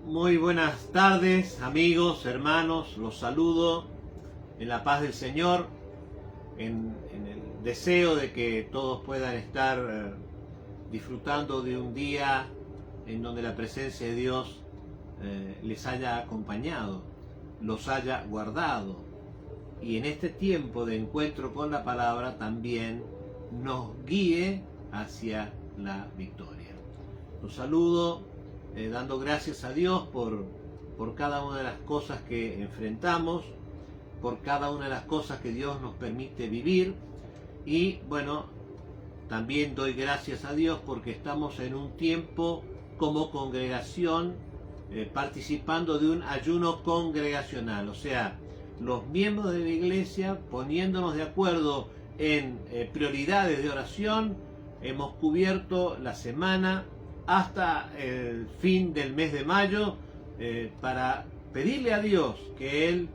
Muy buenas tardes, amigos, hermanos, los saludo en la paz del Señor, en el deseo de que todos puedan estar disfrutando de un día en donde la presencia de Dios les haya acompañado, los haya guardado, y en este tiempo de encuentro con la palabra también nos guíe hacia la victoria. Los saludo dando gracias a Dios por cada una de las cosas que enfrentamos, por cada una de las cosas que Dios nos permite vivir, y bueno, también doy gracias a Dios porque estamos en un tiempo como congregación participando de un ayuno congregacional, o sea, los miembros de la iglesia poniéndonos de acuerdo en prioridades de oración. Hemos cubierto la semana hasta el fin del mes de mayo para pedirle a Dios que Él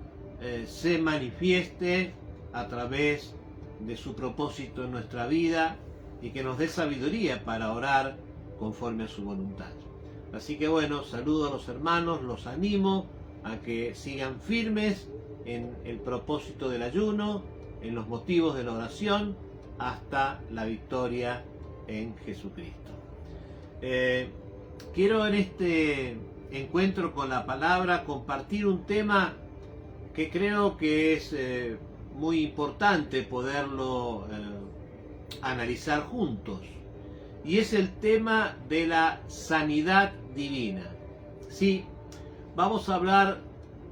se manifieste a través de su propósito en nuestra vida y que nos dé sabiduría para orar conforme a su voluntad. Así que bueno, saludo a los hermanos, los animo a que sigan firmes en el propósito del ayuno, en los motivos de la oración, hasta la victoria en Jesucristo. Quiero en este encuentro con la palabra compartir un tema que creo que es muy importante poderlo analizar juntos, y es el tema de la sanidad divina. Sí, vamos a hablar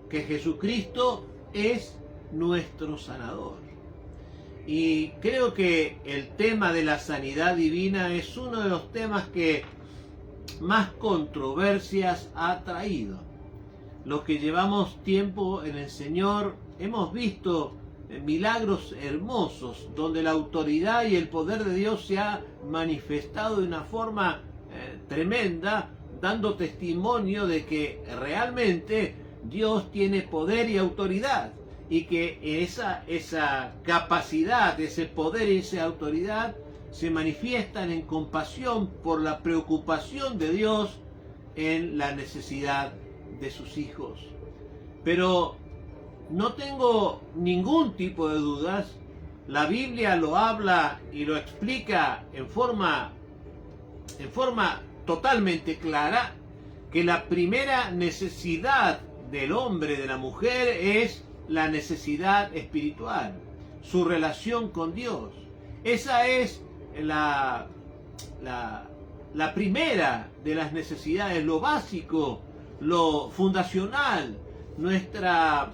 que Jesucristo es nuestro sanador. Y creo que el tema de la sanidad divina es uno de los temas que más controversias ha traído. Los que llevamos tiempo en el Señor hemos visto milagros hermosos donde la autoridad y el poder de Dios se ha manifestado de una forma tremenda, dando testimonio de que realmente Dios tiene poder y autoridad, y que esa capacidad, ese poder y esa autoridad se manifiestan en compasión por la preocupación de Dios en la necesidad de sus hijos. Pero no tengo ningún tipo de dudas, la Biblia lo habla y lo explica en forma totalmente clara, que la primera necesidad del hombre, de la mujer, es la necesidad espiritual, su relación con Dios. Esa es la primera de las necesidades, lo básico, lo fundacional. Nuestra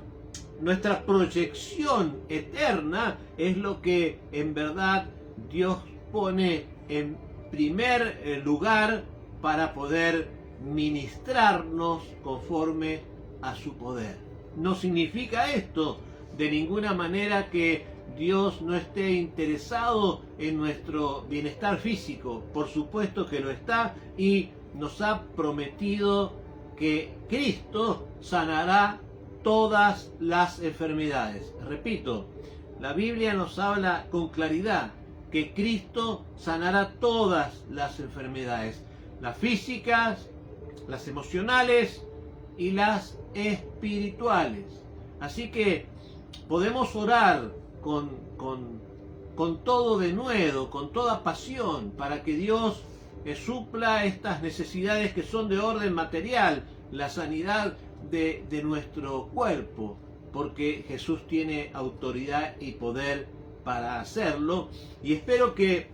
proyección eterna es lo que en verdad Dios pone en primer lugar para poder ministrarnos conforme a su poder. No significa esto de ninguna manera que Dios no esté interesado en nuestro bienestar físico. Por supuesto que lo está, y nos ha prometido que Cristo sanará todas las enfermedades. Repito, la Biblia nos habla con claridad que Cristo sanará todas las enfermedades, las físicas, las emocionales y las espirituales. Así que podemos orar con todo denuedo, con toda pasión, para que Dios supla estas necesidades que son de orden material, la sanidad de nuestro cuerpo, porque Jesús tiene autoridad y poder para hacerlo. Y espero que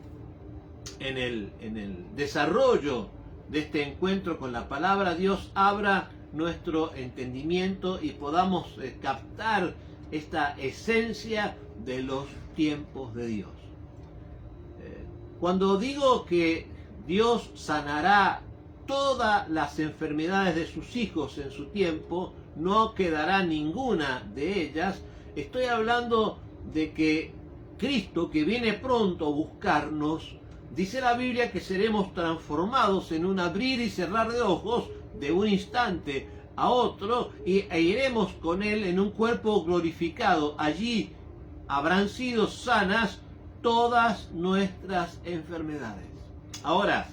en el desarrollo de este encuentro con la palabra, Dios abra nuestro entendimiento y podamos captar esta esencia de los tiempos de Dios. Cuando digo que Dios sanará todas las enfermedades de sus hijos en su tiempo, no quedará ninguna de ellas, estoy hablando de que Cristo, que viene pronto a buscarnos, dice la Biblia que seremos transformados en un abrir y cerrar de ojos, de un instante a otro, e iremos con Él en un cuerpo glorificado. Allí habrán sido sanas todas nuestras enfermedades. Ahora,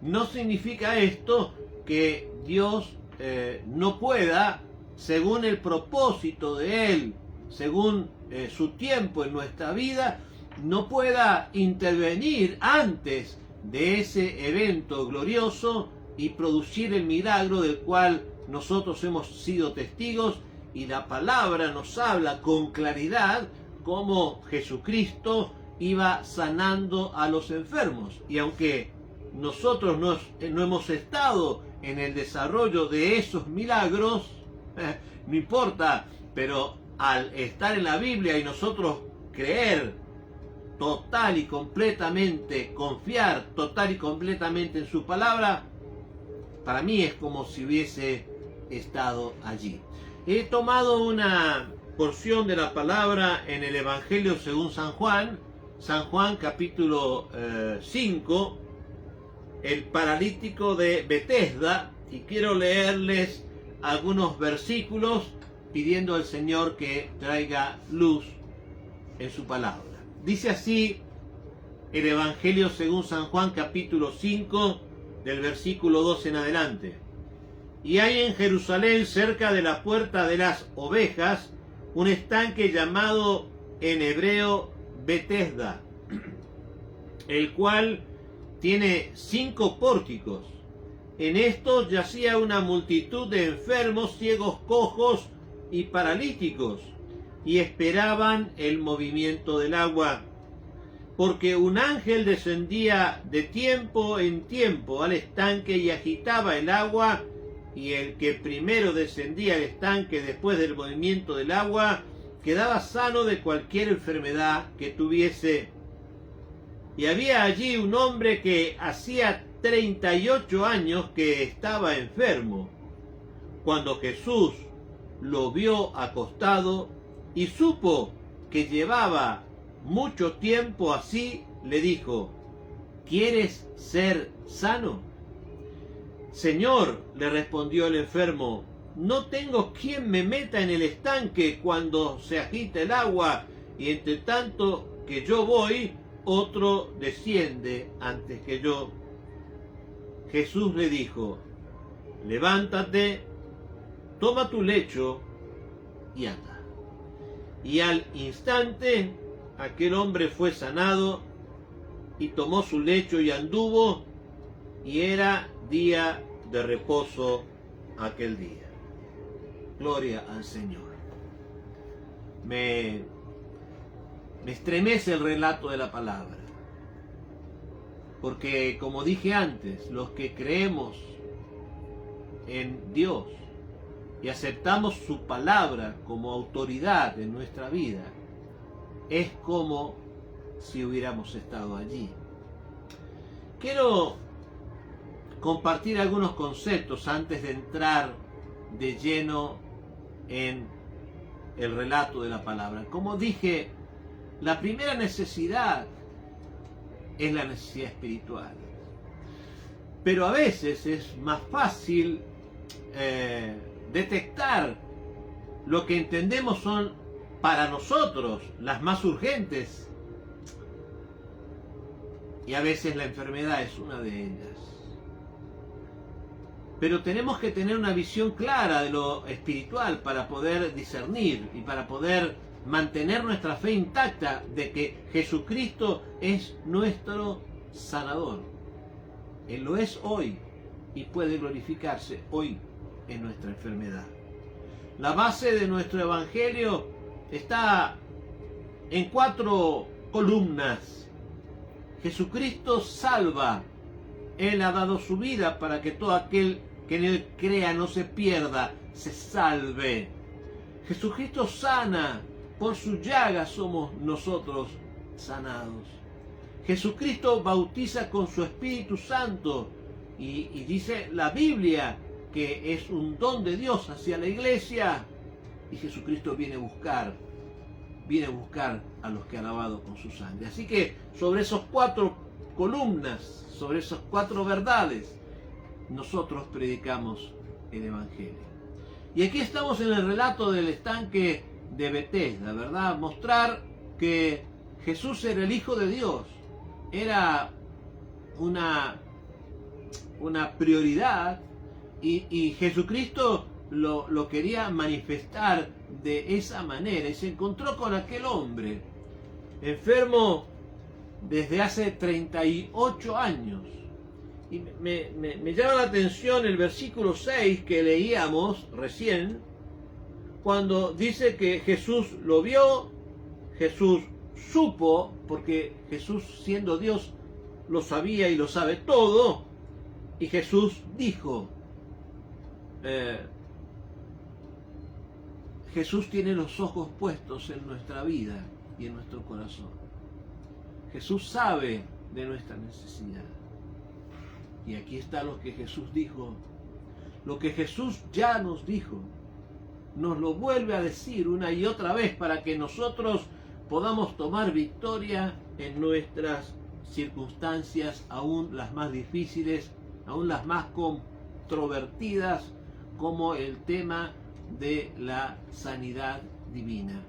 no significa esto que Dios no pueda, según el propósito de Él, según su tiempo en nuestra vida, no pueda intervenir antes de ese evento glorioso y producir el milagro del cual nosotros hemos sido testigos. Y la palabra nos habla con claridad cómo Jesucristo iba sanando a los enfermos. Y aunque nosotros no hemos estado en el desarrollo de esos milagros, no importa, pero al estar en la Biblia y nosotros creer total y completamente, confiar total y completamente en su palabra, para mí es como si hubiese estado allí. He tomado una porción de la palabra en el Evangelio según San Juan capítulo 5, el paralítico de Betesda, y quiero leerles algunos versículos pidiendo al Señor que traiga luz en su palabra. Dice así el Evangelio según San Juan capítulo 5, del versículo 2 en adelante. Y hay en Jerusalén, cerca de la puerta de las ovejas, un estanque llamado en hebreo Betesda, el cual tiene 5 pórticos. En estos yacía una multitud de enfermos, ciegos, cojos y paralíticos, y esperaban el movimiento del agua, porque un ángel descendía de tiempo en tiempo al estanque y agitaba el agua, y el que primero descendía al estanque después del movimiento del agua quedaba sano de cualquier enfermedad que tuviese. Y había allí un hombre que hacía 38 años que estaba enfermo. Cuando Jesús lo vio acostado y supo que llevaba mucho tiempo así, le dijo: ¿quieres ser sano? Señor, le respondió el enfermo, no tengo quien me meta en el estanque cuando se agita el agua, y entre tanto que yo voy, otro desciende antes que yo. Jesús le dijo: levántate, toma tu lecho y anda. Y al instante aquel hombre fue sanado y tomó su lecho y anduvo, y era día de reposo aquel día. Gloria al Señor. Me estremece el relato de la palabra, porque como dije antes, los que creemos en Dios y aceptamos su palabra como autoridad en nuestra vida, es como si hubiéramos estado allí. Quiero compartir algunos conceptos antes de entrar de lleno en el relato de la palabra. Como dije, la primera necesidad es la necesidad espiritual. Pero a veces es más fácil detectar lo que entendemos son para nosotros las más urgentes. Y a veces la enfermedad es una de ellas. Pero tenemos que tener una visión clara de lo espiritual para poder discernir y para poder mantener nuestra fe intacta de que Jesucristo es nuestro sanador. Él lo es hoy y puede glorificarse hoy en nuestra enfermedad. La base de nuestro evangelio está en 4 columnas. Jesucristo salva. Él ha dado su vida para que todo aquel que en Él crea no se pierda, se salve. Jesucristo sana. Por sus llagas somos nosotros sanados. Jesucristo bautiza con su Espíritu Santo y dice la Biblia que es un don de Dios hacia la iglesia, y Jesucristo viene a buscar a los que ha lavado con su sangre. Así que sobre esos 4 columnas, sobre esas 4 verdades, nosotros predicamos el Evangelio. Y aquí estamos en el relato del estanque de Betesda, ¿verdad? Mostrar que Jesús era el Hijo de Dios. Era una prioridad Y Jesucristo lo quería manifestar de esa manera. Y se encontró con aquel hombre enfermo desde hace 38 años. Y me llama la atención el versículo 6 que leíamos recién, cuando dice que Jesús lo vio, Jesús supo, porque Jesús siendo Dios lo sabía y lo sabe todo, y Jesús dijo, Jesús tiene los ojos puestos en nuestra vida y en nuestro corazón. Jesús sabe de nuestra necesidad. Y aquí está lo que Jesús dijo. Lo que Jesús ya nos dijo. Nos lo vuelve a decir una y otra vez para que nosotros podamos tomar victoria en nuestras circunstancias, aún las más difíciles, aún las más controvertidas, como el tema de la sanidad divina.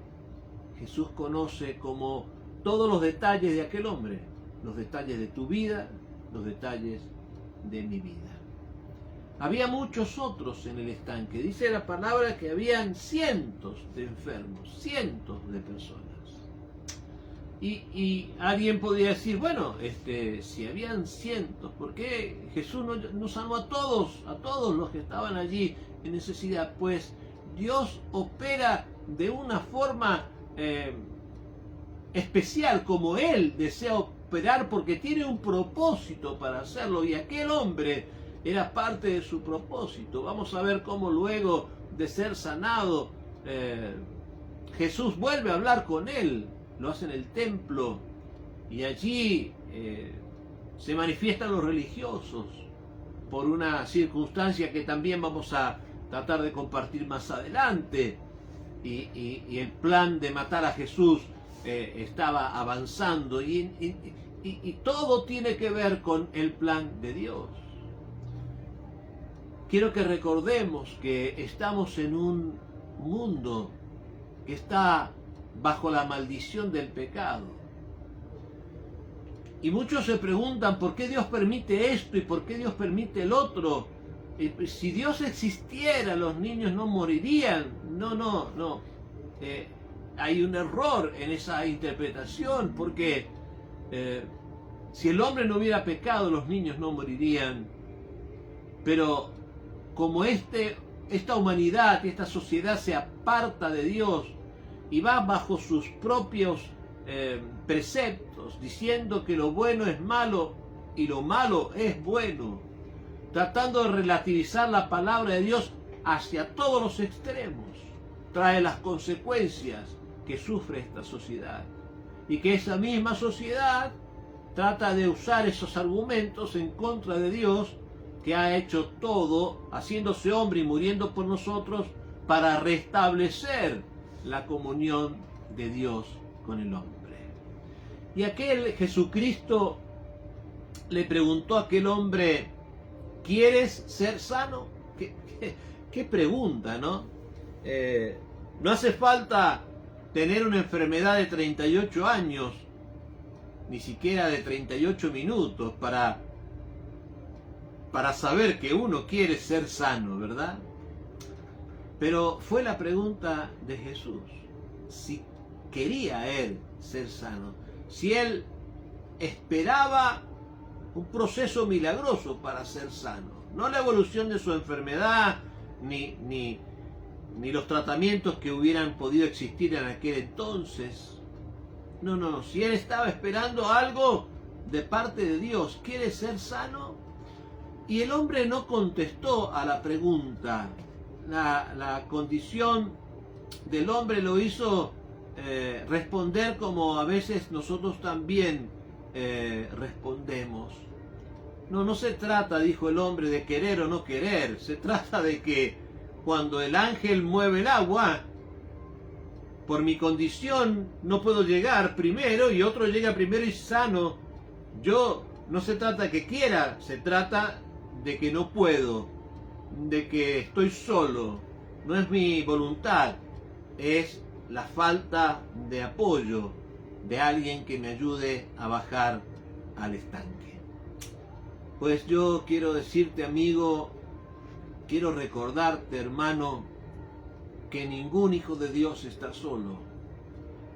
Jesús conoce como todos los detalles de aquel hombre, los detalles de tu vida, los detalles de mi vida. Había muchos otros en el estanque. Dice la palabra que habían cientos de enfermos, cientos de personas. Y alguien podría decir, bueno, si habían cientos, ¿por qué Jesús no sanó a todos los que estaban allí en necesidad? Pues Dios opera de una forma especial, como Él desea operar, porque tiene un propósito para hacerlo, y aquel hombre era parte de su propósito. Vamos a ver cómo luego de ser sanado, Jesús vuelve a hablar con él, lo hace en el templo, y allí se manifiestan los religiosos por una circunstancia que también vamos a tratar de compartir más adelante, y el plan de matar a Jesús estaba avanzando, y todo tiene que ver con el plan de Dios. Quiero que recordemos que estamos en un mundo que está bajo la maldición del pecado. Y muchos se preguntan por qué Dios permite esto y por qué Dios permite el otro. Si Dios existiera, los niños no morirían. No. Hay un error en esa interpretación, porque si el hombre no hubiera pecado, los niños no morirían. Pero como esta humanidad, esta sociedad se aparta de Dios y va bajo sus propios preceptos, diciendo que lo bueno es malo y lo malo es bueno, tratando de relativizar la palabra de Dios hacia todos los extremos, trae las consecuencias que sufre esta sociedad, y que esa misma sociedad trata de usar esos argumentos en contra de Dios, que ha hecho todo, haciéndose hombre y muriendo por nosotros, para restablecer la comunión de Dios con el hombre. Y aquel Jesucristo le preguntó a aquel hombre, ¿quieres ser sano? ¿Qué pregunta, ¿no? No hace falta tener una enfermedad de 38 años, ni siquiera de 38 minutos, para saber que uno quiere ser sano, ¿verdad? Pero fue la pregunta de Jesús, si quería él ser sano, si él esperaba un proceso milagroso para ser sano, no la evolución de su enfermedad, ni los tratamientos que hubieran podido existir en aquel entonces. No, si él estaba esperando algo de parte de Dios, ¿quiere ser sano? Y el hombre no contestó a la pregunta. La condición del hombre lo hizo responder como a veces nosotros también respondemos. No se trata, dijo el hombre, de querer o no querer. Se trata de que cuando el ángel mueve el agua, por mi condición no puedo llegar primero y otro llega primero y sano. No se trata de que quiera, se trata de que no puedo, de que estoy solo. No es mi voluntad, es la falta de apoyo de alguien que me ayude a bajar al estanque. Pues yo quiero decirte, amigo, quiero recordarte, hermano, que ningún hijo de Dios está solo.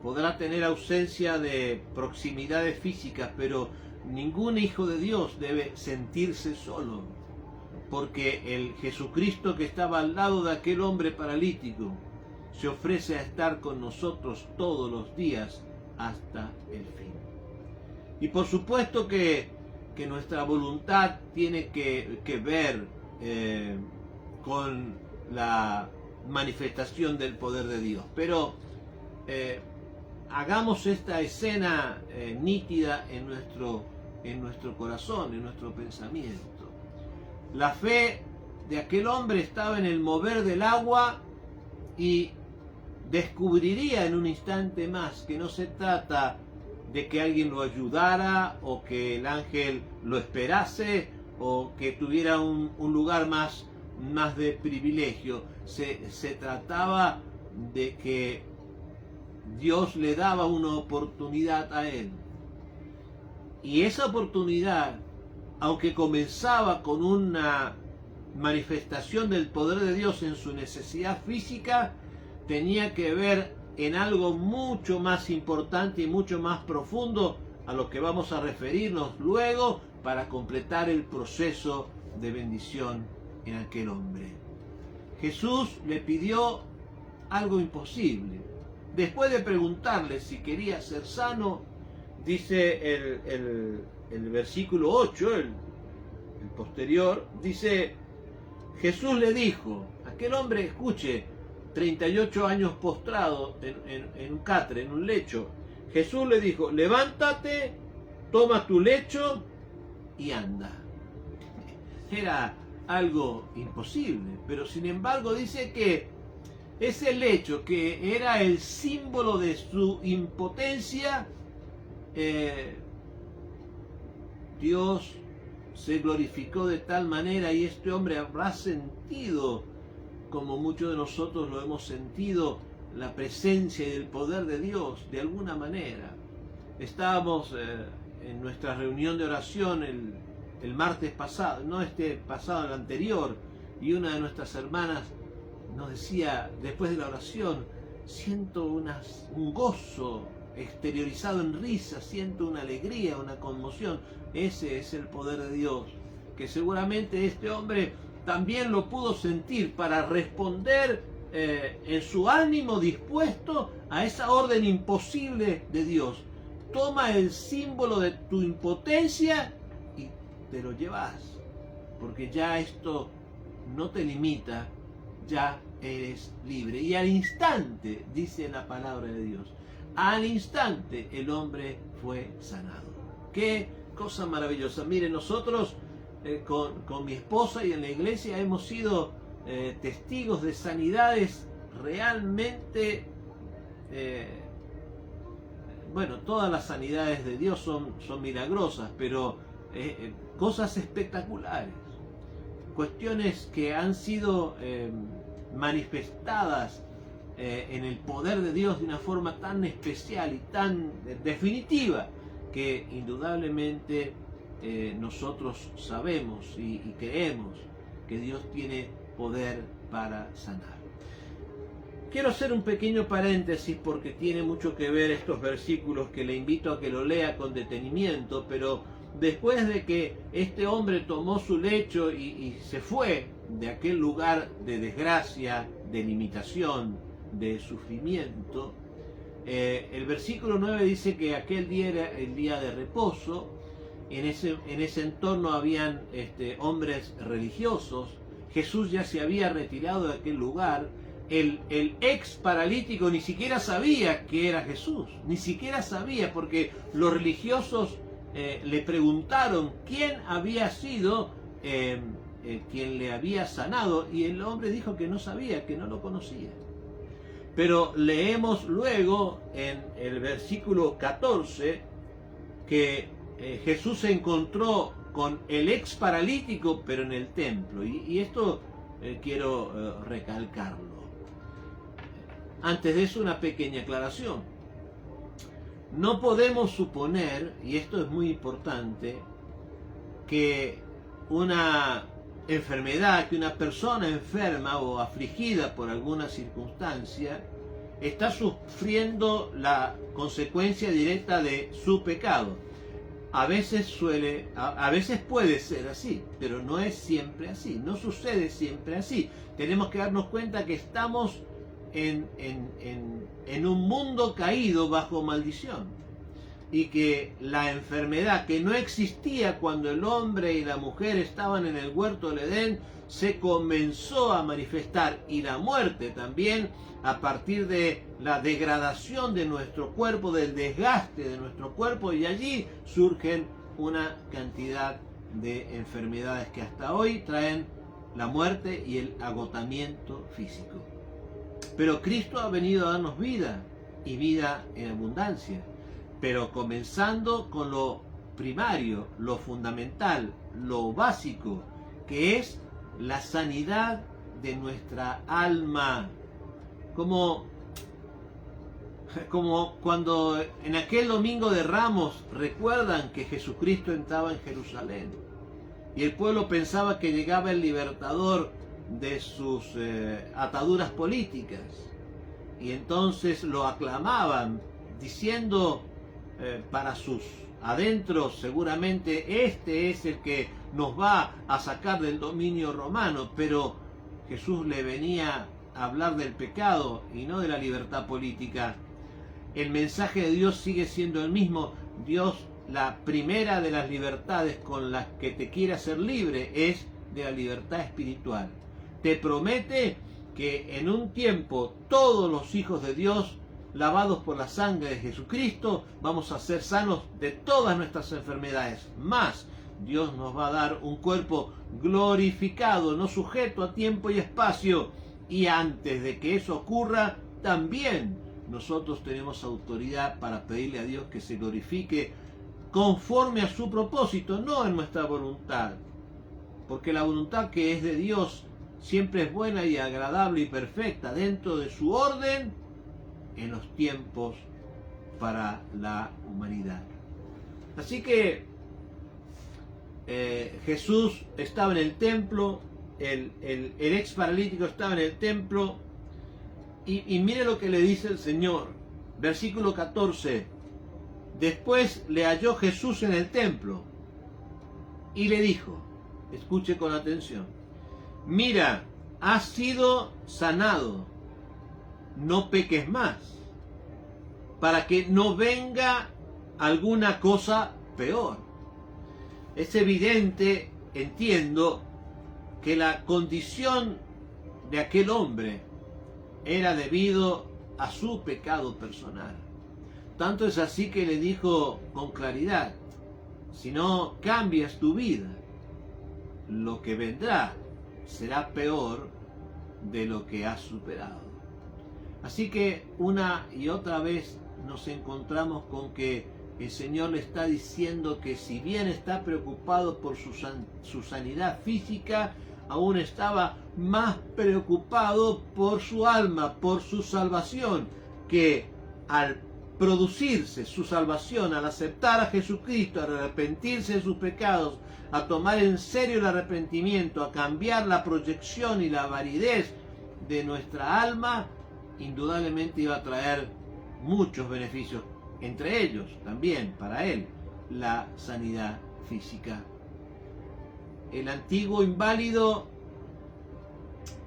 Podrá tener ausencia de proximidades físicas, pero ningún hijo de Dios debe sentirse solo, porque el Jesucristo que estaba al lado de aquel hombre paralítico se ofrece a estar con nosotros todos los días hasta el fin. Y por supuesto que nuestra voluntad tiene que ver con la manifestación del poder de Dios, pero hagamos esta escena nítida en nuestro corazón, en nuestro pensamiento. La fe de aquel hombre estaba en el mover del agua y descubriría en un instante más que no se trata de que alguien lo ayudara o que el ángel lo esperase o que tuviera un lugar más de privilegio. Se trataba de que Dios le daba una oportunidad a él. Y esa oportunidad, aunque comenzaba con una manifestación del poder de Dios en su necesidad física, tenía que ver en algo mucho más importante y mucho más profundo, a lo que vamos a referirnos luego para completar el proceso de bendición en aquel hombre. Jesús le pidió algo imposible. Después de preguntarle si quería ser sano, dice el versículo 8, el posterior, dice: Jesús le dijo, aquel hombre, escuche, 38 años postrado en un catre, en un lecho. Jesús le dijo: levántate, toma tu lecho y anda. Era algo imposible, pero sin embargo dice que ese lecho, que era el símbolo de su impotencia, Dios se glorificó de tal manera, y este hombre habrá sentido, como muchos de nosotros lo hemos sentido, la presencia y el poder de Dios de alguna manera. Estábamos en nuestra reunión de oración el martes pasado, no este pasado, el anterior, y una de nuestras hermanas nos decía después de la oración: siento un gozo exteriorizado en risa, siento una alegría, una conmoción. Ese es el poder de Dios, que seguramente este hombre también lo pudo sentir para responder en su ánimo dispuesto a esa orden imposible de Dios. Toma el símbolo de tu impotencia y te lo llevas, porque ya esto no te limita, ya eres libre. Y al instante, dice la palabra de Dios, al instante el hombre fue sanado. Qué cosa maravillosa. Miren, nosotros con mi esposa y en la iglesia hemos sido testigos de sanidades realmente, bueno, todas las sanidades de Dios son milagrosas, pero cosas espectaculares, cuestiones que han sido manifestadas en el poder de Dios de una forma tan especial y tan definitiva, que indudablemente nosotros sabemos y creemos que Dios tiene poder para sanar. Quiero hacer un pequeño paréntesis porque tiene mucho que ver estos versículos, que le invito a que lo lea con detenimiento, pero después de que este hombre tomó su lecho y se fue de aquel lugar de desgracia, de limitación, de sufrimiento, el versículo 9 dice que aquel día era el día de reposo. En ese entorno habían hombres religiosos. Jesús ya se había retirado de aquel lugar. El ex paralítico ni siquiera sabía que era Jesús, ni siquiera sabía, porque los religiosos le preguntaron quién había sido quien le había sanado, y el hombre dijo que no sabía, que no lo conocía. Pero leemos luego en el versículo 14 que Jesús se encontró con el ex paralítico, pero en el templo, y esto quiero recalcarlo. Antes de eso, una pequeña aclaración. No podemos suponer, y esto es muy importante, que una enfermedad, que una persona enferma o afligida por alguna circunstancia está sufriendo la consecuencia directa de su pecado. A veces puede ser así, pero no es siempre así, no sucede siempre así. Tenemos que darnos cuenta que estamos en un mundo caído bajo maldición, y que la enfermedad que no existía cuando el hombre y la mujer estaban en el huerto del Edén se comenzó a manifestar, y la muerte también, a partir de la degradación de nuestro cuerpo, del desgaste de nuestro cuerpo, y allí surgen una cantidad de enfermedades que hasta hoy traen la muerte y el agotamiento físico. Pero Cristo ha venido a darnos vida, y vida en abundancia, pero comenzando con lo primario, lo fundamental, lo básico, que es la sanidad de nuestra alma. Como cuando en aquel domingo de Ramos recuerdan que Jesucristo entraba en Jerusalén y el pueblo pensaba que llegaba el libertador de sus ataduras políticas, y entonces lo aclamaban diciendo para sus adentros seguramente: este es el que nos va a sacar del dominio romano. Pero Jesús le venía a hablar del pecado y no de la libertad política. El mensaje de Dios sigue siendo el mismo. Dios, la primera de las libertades con las que te quiere hacer libre es de la libertad espiritual. Te promete que en un tiempo todos los hijos de Dios, lavados por la sangre de Jesucristo, vamos a ser sanos de todas nuestras enfermedades. Más, Dios nos va a dar un cuerpo glorificado, no sujeto a tiempo y espacio. Y antes de que eso ocurra, también nosotros tenemos autoridad para pedirle a Dios que se glorifique conforme a su propósito, no en nuestra voluntad. Porque la voluntad que es de Dios siempre es buena y agradable y perfecta dentro de su orden en los tiempos para la humanidad. Así que Jesús estaba en el templo, el ex paralítico estaba en el templo, y mire lo que le dice el Señor, versículo 14. Después le halló Jesús en el templo y le dijo, escuche con atención: mira, has sido sanado, no peques más, para que no venga alguna cosa peor. Es evidente, entiendo, que la condición de aquel hombre era debido a su pecado personal. Tanto es así que le dijo con claridad: si no cambias tu vida, lo que vendrá será peor de lo que has superado. Así que una y otra vez nos encontramos con que el Señor le está diciendo que si bien está preocupado por su sanidad física, aún estaba más preocupado por su alma, por su salvación, que al producirse su salvación, al aceptar a Jesucristo, al arrepentirse de sus pecados, a tomar en serio el arrepentimiento, a cambiar la proyección y la validez de nuestra alma, indudablemente iba a traer muchos beneficios, entre ellos también para él la sanidad física. El antiguo inválido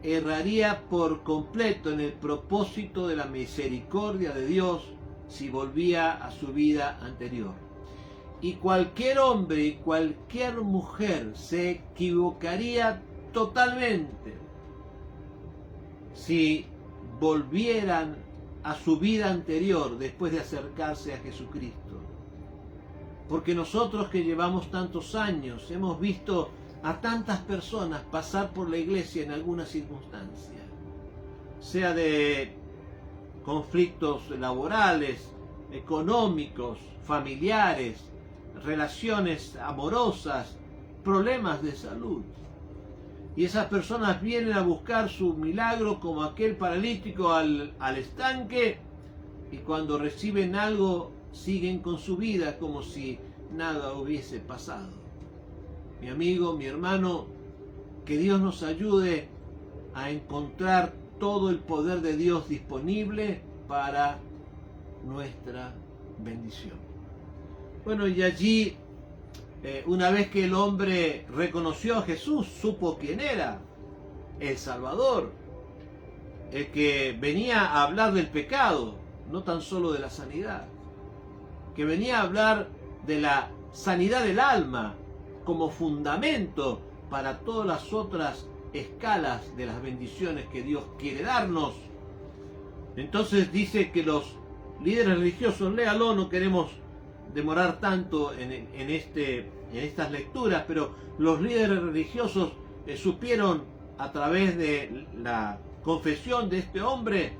erraría por completo en el propósito de la misericordia de Dios si volvía a su vida anterior. Y cualquier hombre y cualquier mujer se equivocaría totalmente si volvieran a su vida anterior después de acercarse a Jesucristo. Porque nosotros que llevamos tantos años hemos visto a tantas personas pasar por la iglesia en alguna circunstancia, sea de conflictos laborales, económicos, familiares, relaciones amorosas, problemas de salud. Y esas personas vienen a buscar su milagro como aquel paralítico al estanque, y cuando reciben algo siguen con su vida como si nada hubiese pasado. Mi amigo, mi hermano, Que Dios nos ayude a encontrar todo el poder de Dios disponible para nuestra bendición. Bueno, y allí, una vez que el hombre reconoció a Jesús, supo quién era, el Salvador, el que venía a hablar del pecado, no tan solo de la sanidad, que venía a hablar de la sanidad del alma como fundamento para todas las otras escalas de las bendiciones que Dios quiere darnos. Entonces dice que los líderes religiosos, léalo, no queremos demorar tanto en estas lecturas, pero los líderes religiosos supieron a través de la confesión de este hombre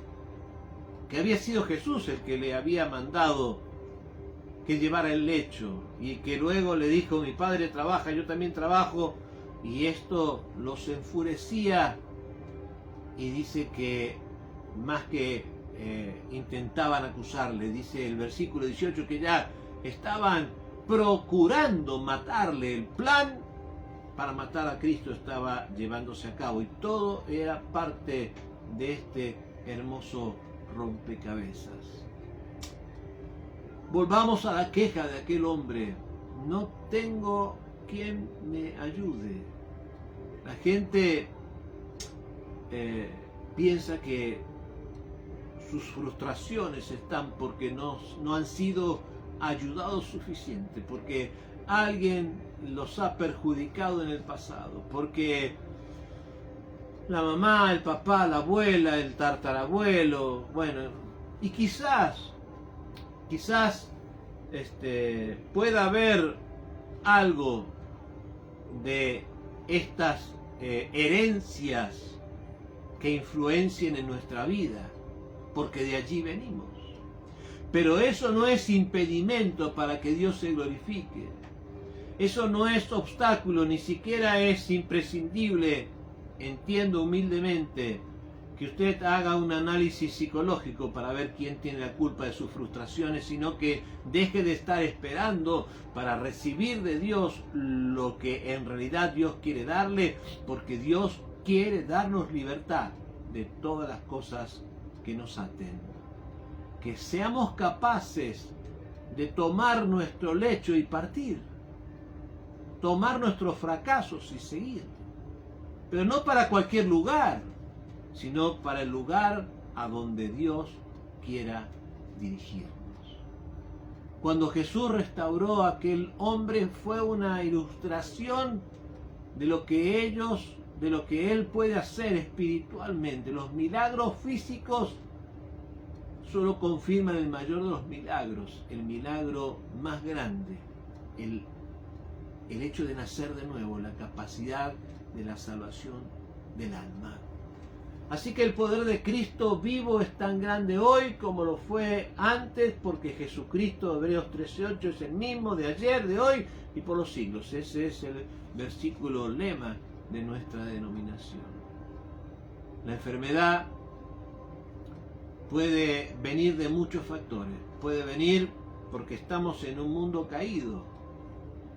que había sido Jesús el que le había mandado que llevara el lecho, y que luego le dijo: mi padre trabaja, yo también trabajo, y esto los enfurecía, y dice que más que intentaban acusarle, dice el versículo 18 que ya estaban procurando matarle. El plan para matar a Cristo estaba llevándose a cabo, y todo era parte de este hermoso rompecabezas. Volvamos a la queja de aquel hombre: no tengo quien me ayude. La gente piensa que sus frustraciones están porque no han sido ayudados suficiente, porque alguien los ha perjudicado en el pasado, porque la mamá, el papá, la abuela, el tartarabuelo, bueno, y quizás pueda haber algo de estas herencias que influencien en nuestra vida, porque de allí venimos. Pero eso no es impedimento para que Dios se glorifique. Eso no es obstáculo, ni siquiera es imprescindible. Entiendo humildemente que usted haga un análisis psicológico para ver quién tiene la culpa de sus frustraciones, sino que deje de estar esperando para recibir de Dios lo que en realidad Dios quiere darle, porque Dios quiere darnos libertad de todas las cosas que nos aten. Que seamos capaces de tomar nuestro lecho y partir, tomar nuestros fracasos y seguir, pero no para cualquier lugar, sino para el lugar a donde Dios quiera dirigirnos. Cuando Jesús restauró a aquel hombre, fue una ilustración de lo que Él puede hacer espiritualmente. Los milagros físicos solo confirman el mayor de los milagros, el milagro más grande, el hecho de nacer de nuevo, la capacidad de la salvación del alma. Así que el poder de Cristo vivo es tan grande hoy como lo fue antes, porque Jesucristo, Hebreos 13:8, es el mismo de ayer, de hoy y por los siglos. Ese es el versículo lema de nuestra denominación. La enfermedad puede venir de muchos factores. Puede venir porque estamos en un mundo caído,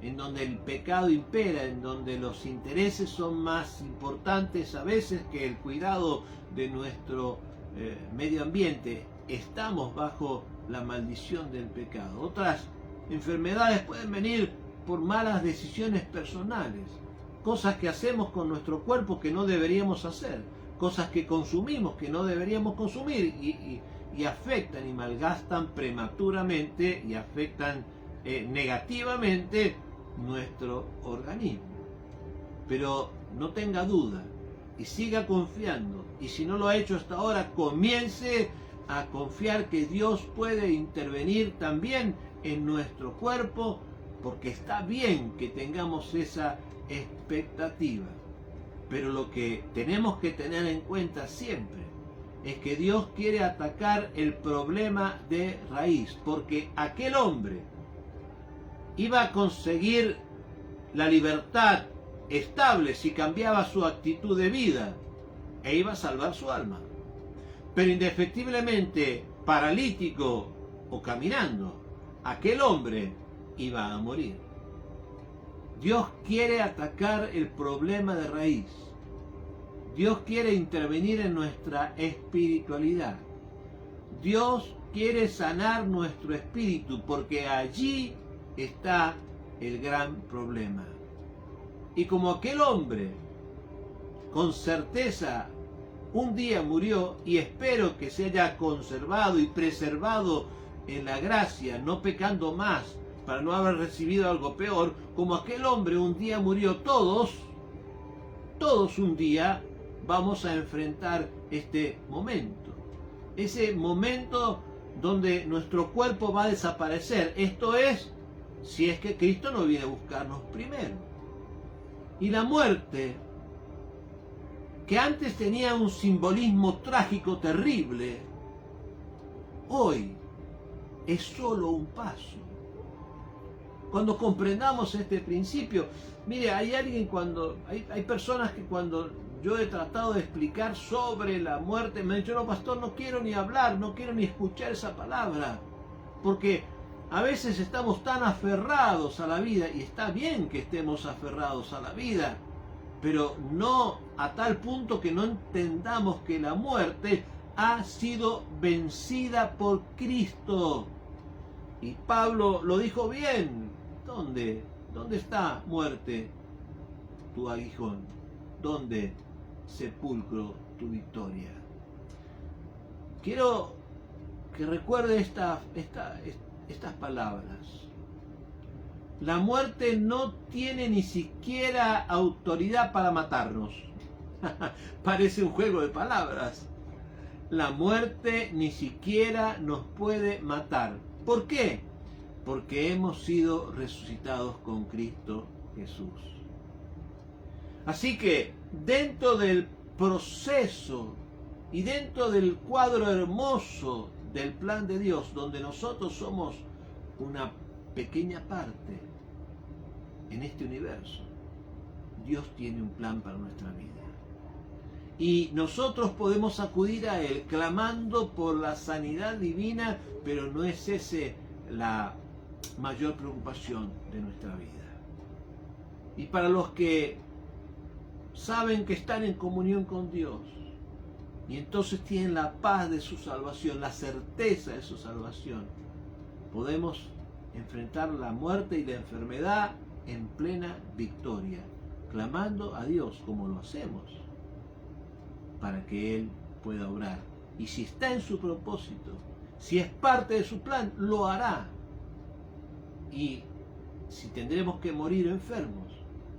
en donde el pecado impera, en donde los intereses son más importantes a veces que el cuidado de nuestro medio ambiente. Estamos bajo la maldición del pecado. Otras enfermedades pueden venir por malas decisiones personales, cosas que hacemos con nuestro cuerpo que no deberíamos hacer, cosas que consumimos que no deberíamos consumir, y afectan y malgastan prematuramente y afectan negativamente nuestro organismo. Pero no tenga duda y siga confiando, y si no lo ha hecho hasta ahora, comience a confiar que Dios puede intervenir también en nuestro cuerpo, porque está bien que tengamos esa expectativa. Pero lo que tenemos que tener en cuenta siempre es que Dios quiere atacar el problema de raíz, porque aquel hombre iba a conseguir la libertad estable si cambiaba su actitud de vida, e iba a salvar su alma. Pero indefectiblemente, paralítico o caminando, aquel hombre iba a morir. Dios quiere atacar el problema de raíz. Dios quiere intervenir en nuestra espiritualidad. Dios quiere sanar nuestro espíritu, porque allí está el gran problema. Y como aquel hombre con certeza un día murió, y espero que se haya conservado y preservado en la gracia, no pecando más para no haber recibido algo peor, como aquel hombre un día murió, todos un día vamos a enfrentar este momento. Ese momento donde nuestro cuerpo va a desaparecer. Esto es, si es que Cristo no viene a buscarnos primero. Y la muerte, que antes tenía un simbolismo trágico terrible, hoy es solo un paso. Cuando comprendamos este principio, mire, hay personas que cuando yo he tratado de explicar sobre la muerte, me han dicho, no, pastor, no quiero ni hablar, no quiero ni escuchar esa palabra, porque a veces estamos tan aferrados a la vida, y está bien que estemos aferrados a la vida, pero no a tal punto que no entendamos que la muerte ha sido vencida por Cristo. Y Pablo lo dijo bien. ¿Dónde está, muerte, tu aguijón? ¿Dónde, sepulcro, tu victoria? Quiero que recuerde estas palabras. La muerte no tiene ni siquiera autoridad para matarnos. Parece un juego de palabras. La muerte ni siquiera nos puede matar. ¿Por qué? Porque hemos sido resucitados con Cristo Jesús. Así que dentro del proceso y dentro del cuadro hermoso del plan de Dios, donde nosotros somos una pequeña parte en este universo, Dios tiene un plan para nuestra vida. Y nosotros podemos acudir a Él clamando por la sanidad divina, pero no es ese la mayor preocupación de nuestra vida. Y para los que saben que están en comunión con Dios, y entonces tienen la paz de su salvación, la certeza de su salvación, podemos enfrentar la muerte y la enfermedad en plena victoria, clamando a Dios como lo hacemos, para que Él pueda obrar. Y si está en su propósito, si es parte de su plan, lo hará. Y si tendremos que morir enfermos,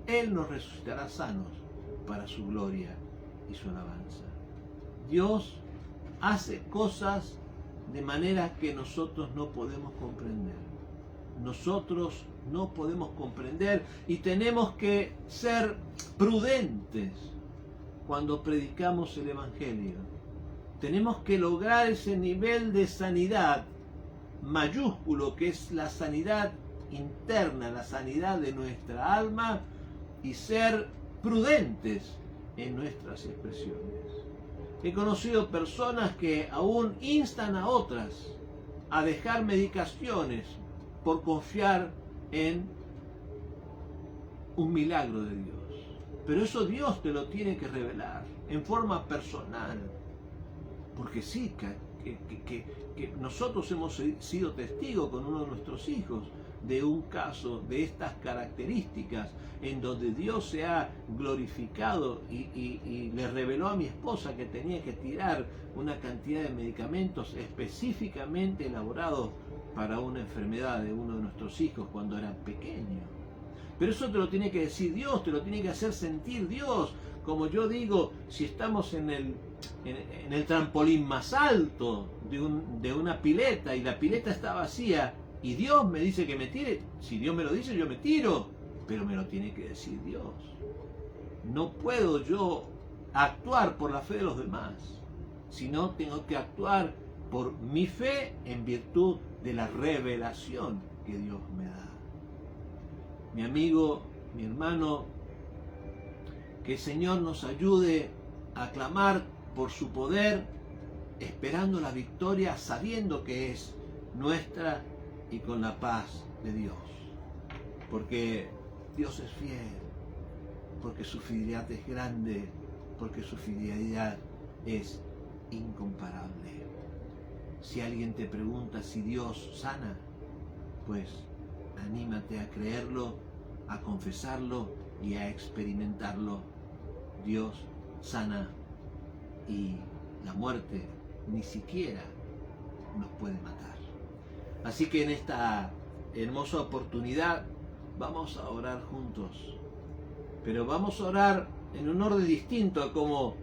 Él nos resucitará sanos para su gloria y su alabanza. Dios hace cosas de manera que nosotros no podemos comprender. Nosotros no podemos comprender, y tenemos que ser prudentes cuando predicamos el Evangelio. Tenemos que lograr ese nivel de sanidad mayúsculo, que es la sanidad interna, la sanidad de nuestra alma, y ser prudentes en nuestras expresiones. He conocido personas que aún instan a otras a dejar medicaciones por confiar en un milagro de Dios. Pero eso Dios te lo tiene que revelar en forma personal. Porque sí, que nosotros hemos sido testigos con uno de nuestros hijos de un caso de estas características, en donde Dios se ha glorificado y le reveló a mi esposa que tenía que tirar una cantidad de medicamentos específicamente elaborados para una enfermedad de uno de nuestros hijos cuando era pequeño. Pero eso te lo tiene que decir Dios, te lo tiene que hacer sentir Dios. Como yo digo, si estamos en el trampolín más alto de una pileta, y la pileta está vacía, y Dios me dice que me tire, si Dios me lo dice, yo me tiro, pero me lo tiene que decir Dios. No puedo yo actuar por la fe de los demás, sino tengo que actuar por mi fe en virtud de la revelación que Dios me da. Mi amigo, mi hermano, que el Señor nos ayude a clamar por su poder, esperando la victoria, sabiendo que es nuestra, y con la paz de Dios. Porque Dios es fiel, porque su fidelidad es grande, porque su fidelidad es incomparable. Si alguien te pregunta si Dios sana, pues anímate a creerlo, a confesarlo y a experimentarlo. Dios sana y la muerte ni siquiera nos puede matar. Así que en esta hermosa oportunidad vamos a orar juntos, pero vamos a orar en un orden distinto a cómo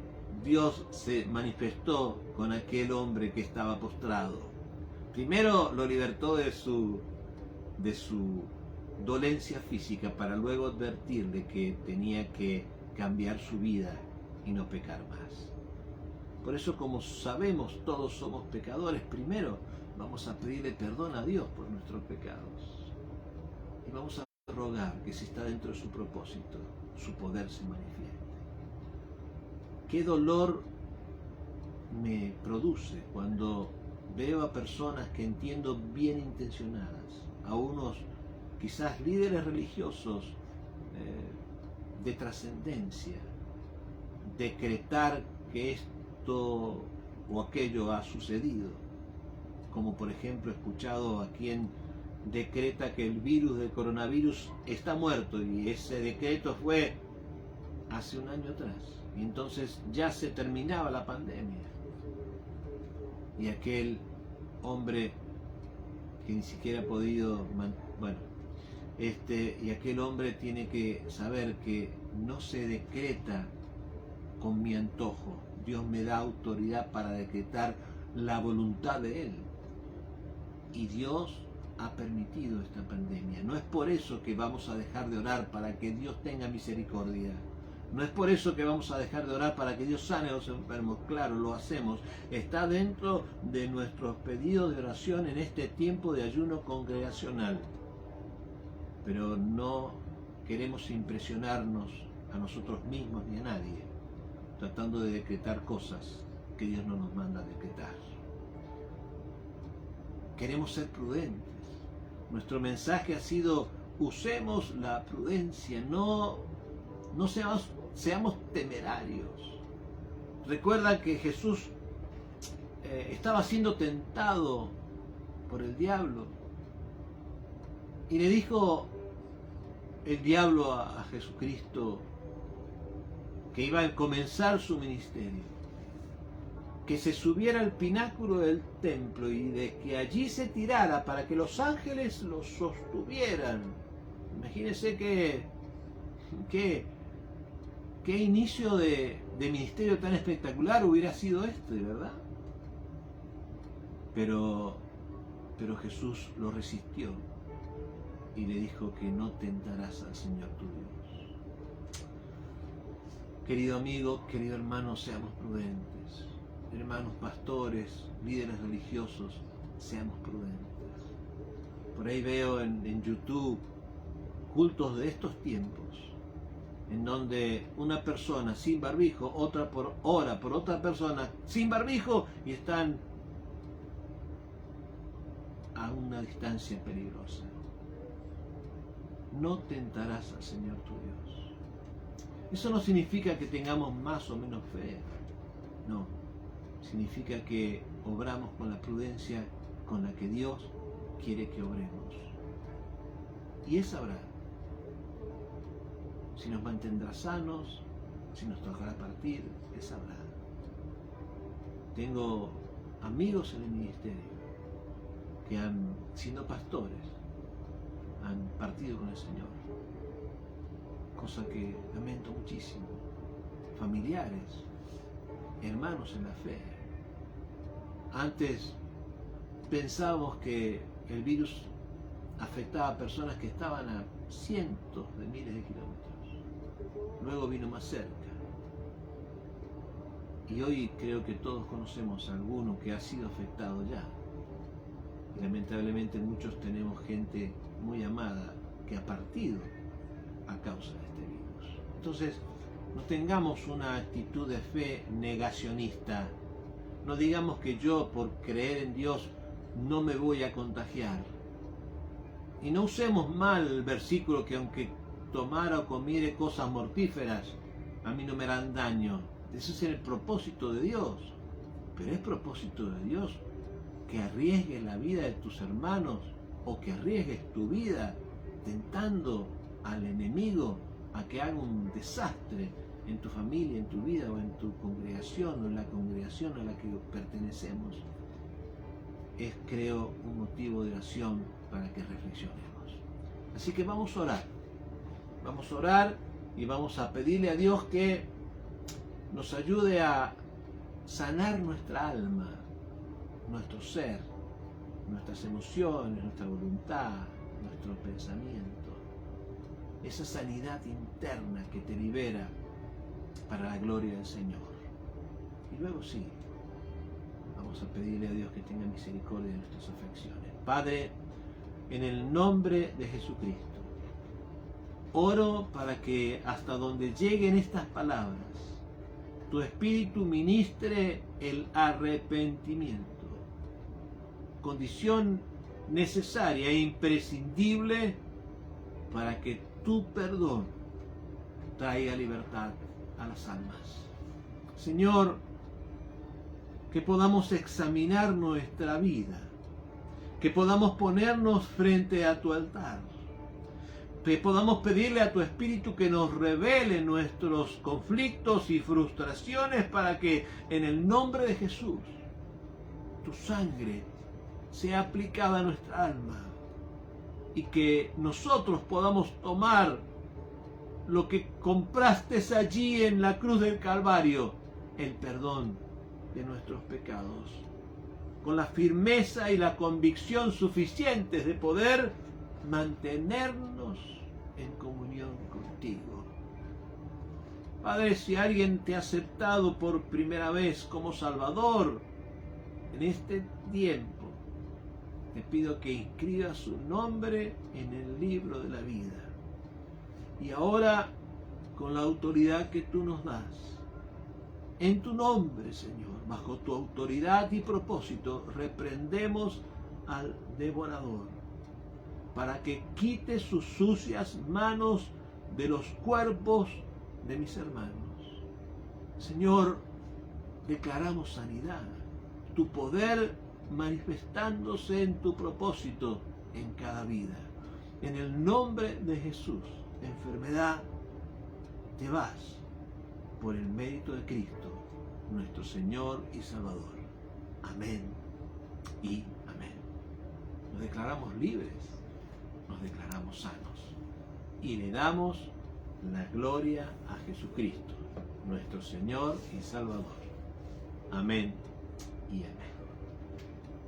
Dios se manifestó con aquel hombre que estaba postrado. Primero lo libertó de su dolencia física para luego advertirle que tenía que cambiar su vida y no pecar más. Por eso, como sabemos todos somos pecadores, primero vamos a pedirle perdón a Dios por nuestros pecados y vamos a rogar que si está dentro de su propósito, su poder se manifieste. Qué dolor me produce cuando veo a personas que entiendo bien intencionadas, a unos quizás líderes religiosos de trascendencia, decretar que esto o aquello ha sucedido, como por ejemplo he escuchado a quien decreta que el virus del coronavirus está muerto, y ese decreto fue hace un año atrás, y entonces ya se terminaba la pandemia, y aquel hombre que ni siquiera ha podido, y aquel hombre tiene que saber que no se decreta con mi antojo. Dios me da autoridad para decretar la voluntad de Él, y Dios ha permitido esta pandemia. No es por eso que vamos a dejar de orar para que Dios tenga misericordia. No es por eso que vamos a dejar de orar para que Dios sane a los enfermos. Claro, lo hacemos. Está dentro de nuestros pedidos de oración en este tiempo de ayuno congregacional. Pero no queremos impresionarnos a nosotros mismos ni a nadie, tratando de decretar cosas que Dios no nos manda a decretar. Queremos ser prudentes. Nuestro mensaje ha sido: usemos la prudencia, no seamos temerarios. Recuerda que Jesús estaba siendo tentado por el diablo, y le dijo el diablo a Jesucristo que iba a comenzar su ministerio, que se subiera al pináculo del templo y de que allí se tirara para que los ángeles lo sostuvieran. Imagínense qué inicio de ministerio tan espectacular hubiera sido este, ¿verdad? Pero Jesús lo resistió y le dijo que no tentarás al Señor tu Dios. Querido amigo, querido hermano, seamos prudentes. Hermanos pastores, líderes religiosos, seamos prudentes. Por ahí veo en YouTube cultos de estos tiempos, en donde una persona sin barbijo, otra ora por otra persona sin barbijo, y están a una distancia peligrosa. No tentarás al Señor tu Dios. Eso no significa que tengamos más o menos fe, no. Significa que obramos con la prudencia con la que Dios quiere que obremos. Y Él sabrá si nos mantendrá sanos, si nos tocará partir. Él sabrá. Tengo amigos en el ministerio que siendo pastores, han partido con el Señor, cosa que lamento muchísimo. Familiares, hermanos en la fe. Antes pensábamos que el virus afectaba a personas que estaban a cientos de miles de kilómetros. Luego vino más cerca. Y hoy creo que todos conocemos a alguno que ha sido afectado ya. Y lamentablemente muchos tenemos gente muy amada que ha partido a causa de este virus. Entonces, no tengamos una actitud de fe negacionista. No digamos que yo, por creer en Dios, no me voy a contagiar. Y no usemos mal el versículo que aunque tomara o comiere cosas mortíferas, a mí no me harán daño. Ese es el propósito de Dios. Pero es propósito de Dios que arriesgues la vida de tus hermanos o que arriesgues tu vida tentando al enemigo a que haga un desastre en tu familia, en tu vida o en tu congregación o en la congregación a la que pertenecemos. Es, creo, un motivo de oración para que reflexionemos. Así que vamos a orar. Vamos a orar y vamos a pedirle a Dios que nos ayude a sanar nuestra alma, nuestro ser, nuestras emociones, nuestra voluntad, nuestro pensamiento. Esa sanidad interna que te libera para la gloria del Señor. Y luego sí, vamos a pedirle a Dios que tenga misericordia de nuestras afecciones. Padre, en el nombre de Jesucristo, oro para que hasta donde lleguen estas palabras, tu Espíritu ministre el arrepentimiento, condición necesaria e imprescindible para que tu perdón traiga libertad a las almas. Señor, que podamos examinar nuestra vida, que podamos ponernos frente a tu altar, que podamos pedirle a tu Espíritu que nos revele nuestros conflictos y frustraciones para que en el nombre de Jesús tu sangre sea aplicada a nuestra alma y que nosotros podamos tomar lo que compraste allí en la cruz del Calvario, el perdón de nuestros pecados, con la firmeza y la convicción suficientes de poder mantenernos en comunión contigo. Padre, si alguien te ha aceptado por primera vez como Salvador en este tiempo, te pido que inscribas su nombre en el libro de la vida. Y ahora, con la autoridad que tú nos das, en tu nombre, Señor, bajo tu autoridad y propósito, reprendemos al devorador para que quite sus sucias manos de los cuerpos de mis hermanos. Señor, declaramos sanidad, tu poder manifestándose en tu propósito en cada vida. En el nombre de Jesús, enfermedad, te vas por el mérito de Cristo, nuestro Señor y Salvador. Amén y amén. Nos declaramos libres, nos declaramos sanos y le damos la gloria a Jesucristo, nuestro Señor y Salvador. Amén y amén.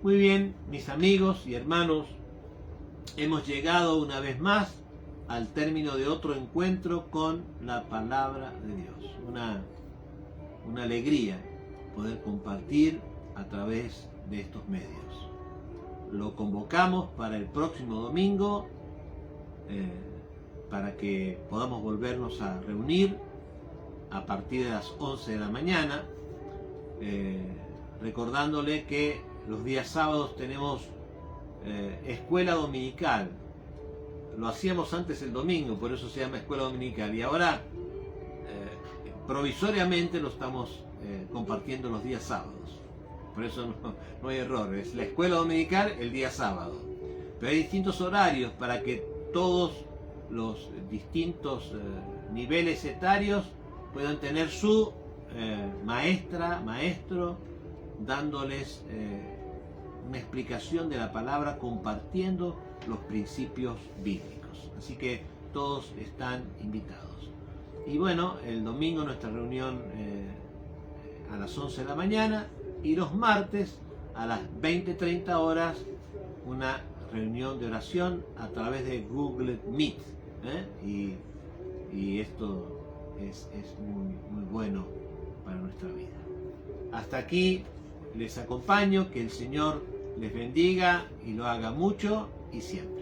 Muy bien, mis amigos y hermanos, hemos llegado una vez más al término de otro encuentro con la palabra de Dios. Una alegría poder compartir a través de estos medios. Lo convocamos para el próximo domingo, para que podamos volvernos a reunir a partir de las 11 de la mañana, recordándole que los días sábados tenemos escuela dominical. Lo hacíamos antes el domingo, por eso se llama escuela dominical, y ahora provisoriamente lo estamos compartiendo los días sábados. Por eso no hay error, es la escuela dominical el día sábado. Pero hay distintos horarios para que todos los distintos niveles etarios puedan tener su maestra, maestro, dándoles una explicación de la palabra, compartiendo los principios bíblicos. Así que todos están invitados. Y bueno, el domingo nuestra reunión a las 11 de la mañana y los martes a las 20:30 horas una reunión de oración a través de Google Meet. Y esto es muy bueno para nuestra vida. Hasta aquí les acompaño, que el Señor les bendiga y lo haga mucho y siempre.